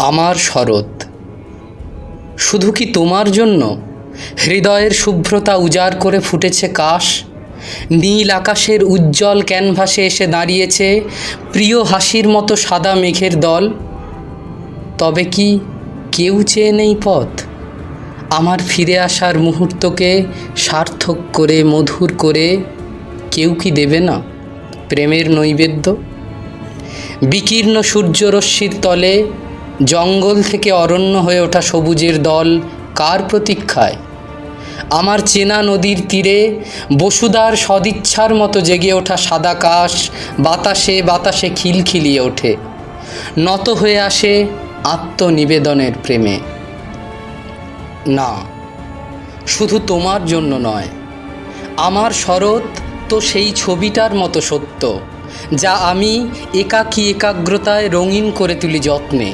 আমার শরৎ শুধু কি তোমার জন্য হৃদয়ের শুভ্রতা উজাড় করে ফুটেছে কাশ, নীল আকাশের উজ্জ্বল ক্যানভাসে এসে দাঁড়িয়েছে প্রিয় হাসির মতো সাদা মেঘের দল। তবে কি কেউ চেয়ে নেই পথ আমার ফিরে আসার মুহূর্তকে সার্থক করে মধুর করে? কেউ কি দেবে না প্রেমের নৈবেদ্য? বিকীর্ণ সূর্যরশ্মির তলে জঙ্গল থেকে অরণ্য হয়ে ওঠা সবুজের দল কার প্রতীক্ষায়? আমার চেনা নদীর তীরে বসুধার সদিচ্ছার মতো জেগে ওঠা সাদা কাশ বাতাসে বাতাসে খিলখিলিয়ে ওঠে, নত হয়ে আসে আত্মনিবেদনের প্রেমে। না, শুধু তোমার জন্য নয়, আমার শরৎ তো সেই ছবিটার মতো সত্য যা আমি একাকী একাগ্রতায় রঙিন করে তুলি যত্নে।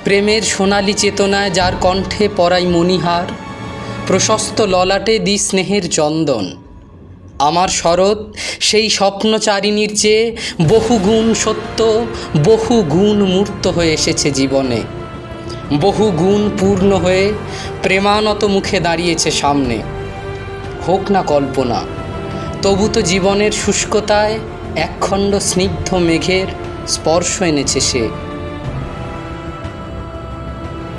প্রেমের সোনালি চেতনায় যার কণ্ঠে পরাই মণিহার, প্রশস্ত ললাটে দি স্নেহের চন্দন। আমার শরৎ সেই স্বপ্নচারিণীর চেয়ে বহুগুণ সত্য, বহু গুণ মূর্ত হয়ে এসেছে জীবনে, বহু গুণ পূর্ণ হয়ে প্রেমানত মুখে দাঁড়িয়েছে সামনে। হোক না কল্পনা, তবু তো জীবনের শুষ্কতায় একখণ্ড স্নিগ্ধ মেঘের স্পর্শ এনেছে সে।